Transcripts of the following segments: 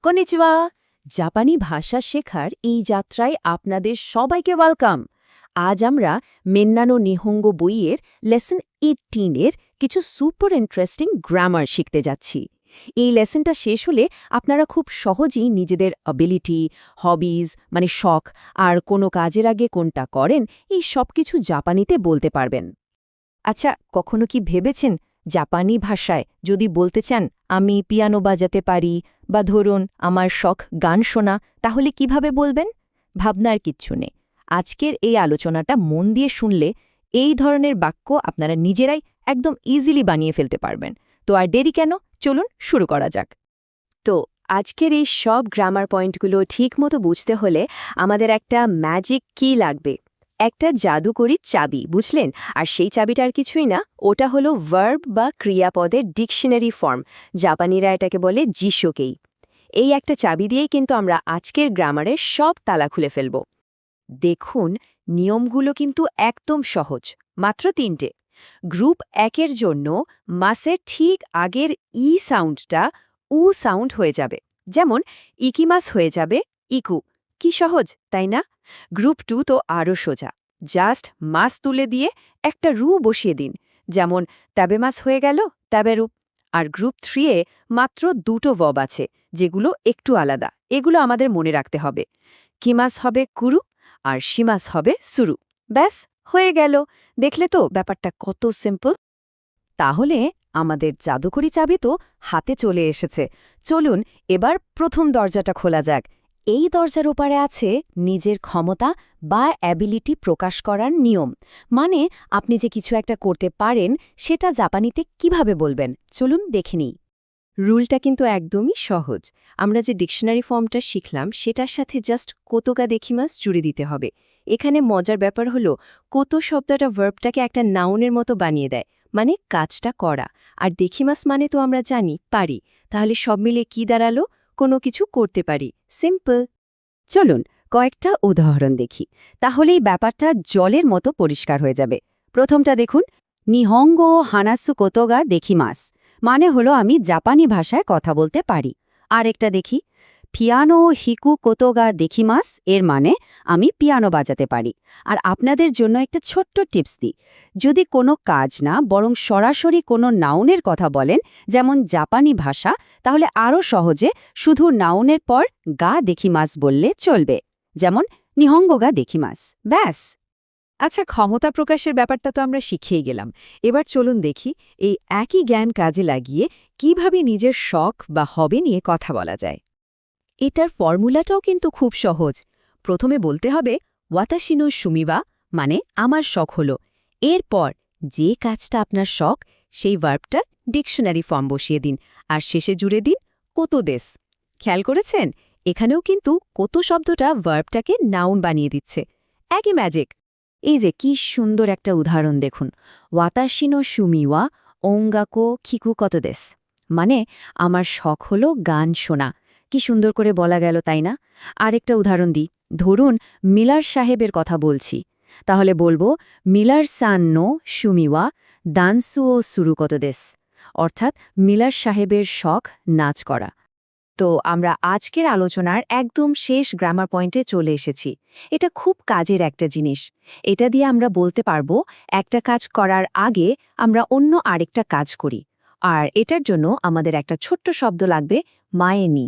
কনিচিওয়া জাপানি ভাষা শেখার এই যাত্রায় আপনাদের সবাইকে ওয়েলকাম। আজ আমরা মেন্নানো নিহঙ্গো বইয়ের লেসন 18 এর কিছু সুপার ইন্টারেস্টিং গ্রামার শিখতে যাচ্ছি। এই লেসনটা শেষ হলে আপনারা খুব সহজেই নিজেদের অ্যাবিলিটি, হবিজ মানে শখ আর কোনো কাজের আগে কোনটা করেন এই সব কিছু জাপানিতে বলতে পারবেন। আচ্ছা, কখনো কি ভেবেছেন জাপানি ভাষায় যদি বলতে চান আমি পিয়ানো বাজাতে পারি বা ধরুন আমার শখ গান শোনা, তাহলে কিভাবে বলবেন? ভাবনার কিচ্ছু নেই। আজকের এই আলোচনাটা মন দিয়ে শুনলে এই ধরনের বাক্য আপনারা নিজেরাই একদম ইজিলি বানিয়ে ফেলতে পারবেন। তো আর দেরি কেন, চলুন শুরু করা যাক। তো আজকের এই সব গ্রামার পয়েন্টগুলো ঠিকমতো বুঝতে হলে আমাদের একটা ম্যাজিক কি লাগবে, একটা জাদুকরি চাবি, বুঝলেন? আর সেই চাবিটা আর কিছুই না, ওটা হলো ভার্ব বা ক্রিয়াপদের ডিকশনারি ফর্ম। জাপানিরা এটাকে বলে জিশোকেই। এই একটা চাবি দিয়েই কিন্তু আমরা আজকের গ্রামারের সব তালা খুলে ফেলব। দেখুন, নিয়মগুলো কিন্তু একদম সহজ, মাত্র 3টে। গ্রুপ 1-এর জন্য মাসের ঠিক আগের ই সাউন্ডটা উ সাউন্ড হয়ে যাবে, যেমন ইকিমাস হয়ে যাবে ইকু। কি সহজ, তাই না? গ্রুপ 2 তো আরও সোজা, জাস্ট মাস তুলে দিয়ে একটা রু বসিয়ে দিন, যেমন তাবেমাস হয়ে গেল তাবেরু। আর গ্রুপ 3-এ মাত্র 2টো ভার্ব আছে, যেগুলো একটু আলাদা, এগুলো আমাদের মনে রাখতে হবে। কিমাস হবে কুরু আর শিমাস হবে সুরু। ব্যাস, হয়ে গেল। দেখলে তো ব্যাপারটা কত সিম্পল। তাহলে আমাদের জাদুকরি চাবি তো হাতে চলে এসেছে। চলুন এবার প্রথম দরজাটা খোলা যাক। এই দরজার ওপারে আছে নিজের ক্ষমতা বা অ্যাবিলিটি প্রকাশ করার নিয়ম। মানে আপনি যে কিছু একটা করতে পারেন সেটা জাপানিতে কিভাবে বলবেন, চলুন দেখে নিই। রুলটা কিন্তু একদমই সহজ। আমরা যে ডিকশনারি ফর্মটা শিখলাম সেটার সাথে জাস্ট কোতোগা দেখিমাস জুড়ে দিতে হবে। এখানে মজার ব্যাপার হলো কোতো শব্দটা ভার্বটাকে একটা নাউনের মতো বানিয়ে দেয়, মানে কাজটা করা। আর দেখিমাস মানে তো আমরা জানি পারি। তাহলে সব মিলে কি দাঁড়ালো? কোনো কিছু করতে পারি। সিম্পল। চলুন কয়েকটা উদাহরণ দেখি, তাহলেই ব্যাপারটা জলের মতো পরিষ্কার হয়ে যাবে। প্রথমটা দেখুন, নিহঙ্গো হানাসু কোতোগা দেখিমাস, মানে হলো আমি জাপানি ভাষায় কথা বলতে পারি। আরেকটা দেখি, পিয়ানো হিকু কোতোগা দেখিমাস, এর মানে আমি পিয়ানো বাজাতে পারি। আর আপনাদের জন্য একটা ছোট্ট টিপস দিই, যদি কোনো কাজ না বরং সরাসরি কোনো নাউনের কথা বলেন, যেমন জাপানি ভাষা, তাহলে আরও সহজে শুধু নাউনের পর গা দেখিমাস বললে চলবে, যেমন নিহঙ্গো গা দেখিমাস। ব্যাস। আচ্ছা, ক্ষমতা প্রকাশের ব্যাপারটা তো আমরা শিখিয়ে গেলাম। এবার চলুন দেখি এই একই জ্ঞান কাজে লাগিয়ে কিভাবে নিজের শখ বা হবি নিয়ে কথা বলা যায়। এটার ফর্মুলাটাও কিন্তু খুব সহজ। প্রথমে বলতে হবে ওয়াতাশিনো সুমিবা, মানে আমার শখ হলো। এরপর যে কাজটা আপনার শখ সেই ভার্বটার ডিকশনারি ফর্ম বসিয়ে দিন, আর শেষে জুড়ে দিন কোতো দেশ। খেয়াল করেছেন, এখানেও কিন্তু কোতো শব্দটা ভার্বটাকে নাউন বানিয়ে দিচ্ছে। একই ম্যাজিক। এই যে কি সুন্দর একটা উদাহরণ দেখুন, ওয়াতাশিনো সুমিওয়া ওঙ্গাকো খিকু কতো দেশ, মানে আমার শখ হলো গান শোনা। কি সুন্দর করে বলা গেল, তাই না? আরেকটা উদাহরণ দিই, ধরুন মিলার সাহেবের কথা বলছি, তাহলে বলবো মিলার সান নো সুমিওয়া দানসুও সুরু কতো দেশ, অর্থাৎ মিলার সাহেবের শখ নাচ করা। তো আমরা আজকের আলোচনার একদম শেষ গ্রামার পয়েন্টে চলে এসেছি। এটা খুব কাজের একটা জিনিস। এটা দিয়ে আমরা বলতে পারবো একটা কাজ করার আগে আমরা অন্য আরেকটা কাজ করি। আর এটার জন্য আমাদের একটা ছোট্ট শব্দ লাগবে, মায়েনি।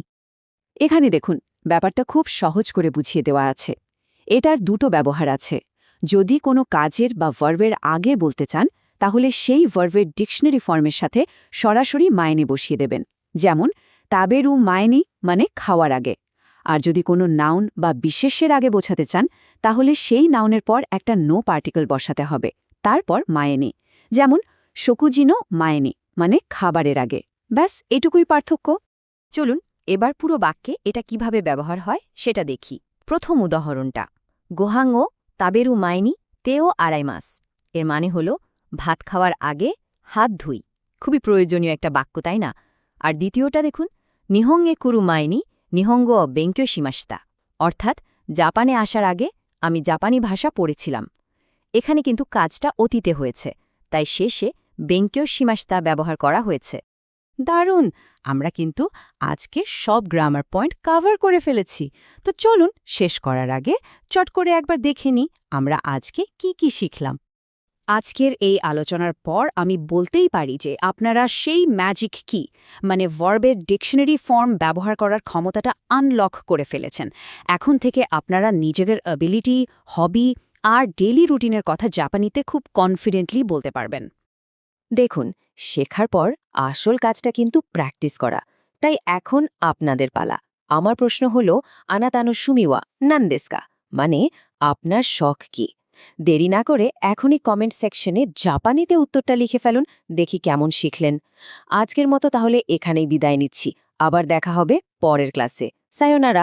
এখানে দেখুন, ব্যাপারটা খুব সহজ করে বুঝিয়ে দেওয়া আছে। এটার দুটো ব্যবহার আছে। যদি কোনো কাজের বা ভার্বের আগে বলতে চান, তাহলে সেই ভার্বের ডিকশনারি ফর্মের সাথে সরাসরি মায়নে বসিয়ে দেবেন, যেমন তাবেরু মায়নি, মানে খাওয়ার আগে। আর যদি কোনো নাউন বা বিশেষ্যের আগে বোঝাতে চান, তাহলে সেই নাউনের পর একটা নো পার্টিকল বসাতে হবে, তারপর মায়েনি, যেমন শকুজিনো মায়েনি, মানে খাবারের আগে। ব্যাস, এটুকুই পার্থক্য। চলুন এবার পুরো বাক্যে এটা কিভাবে ব্যবহার হয় সেটা দেখি। প্রথম উদাহরণটা, গোহাঙ্গো তাবেরু মাইনি তেও আড়াইমাস, এর মানে হলো ভাত খাওয়ার আগে হাত ধুই। খুবই প্রয়োজনীয় একটা বাক্য, তাই না? আর দ্বিতীয়টা দেখুন, নিহঙ্গে কুরু মাইনি নিহঙ্গো বেঙ্ক্যো শিমাস্তা, অর্থাৎ জাপানে আসার আগে আমি জাপানি ভাষা পড়েছিলাম। এখানে কিন্তু কাজটা অতীতে হয়েছে, তাই শেষে বেঙ্ক্যো শিমাস্তা ব্যবহার করা হয়েছে। দারুণ! আমরা কিন্তু আজকে সব গ্রামার পয়েন্ট কভার করে ফেলেছি। তো চলুন শেষ করার আগে চট করে একবার দেখে নিই আমরা আজকে কি কি শিখলাম। আজকের এই আলোচনার পর আমি বলতেই পারি যে আপনারা সেই ম্যাজিক কি মানে ভার্বের ডিকশনারি ফর্ম ব্যবহার করার ক্ষমতাটা আনলক করে ফেলেছেন। এখন থেকে আপনারা নিজেদের অ্যাবিলিটি, হবি আর ডেইলি রুটিনের কথা জাপানিতে খুব কনফিডেন্টলি বলতে পারবেন। দেখুন, শেখার পর আসল কাজটা কিন্তু প্র্যাকটিস করা। তাই এখন আপনাদের পালা। আমার প্রশ্ন হলো, আনাতানো সুমিওয়া নান্দেস্কা, মানে আপনার শখ কি? দেরি না করে এখনই কমেন্ট সেকশনে জাপানিতে উত্তরটা লিখে ফেলুন, দেখি কেমন শিখলেন। আজকের মতো তাহলে এখানেই বিদায় নিচ্ছি। আবার দেখা হবে পরের ক্লাসে। সায়োনারা।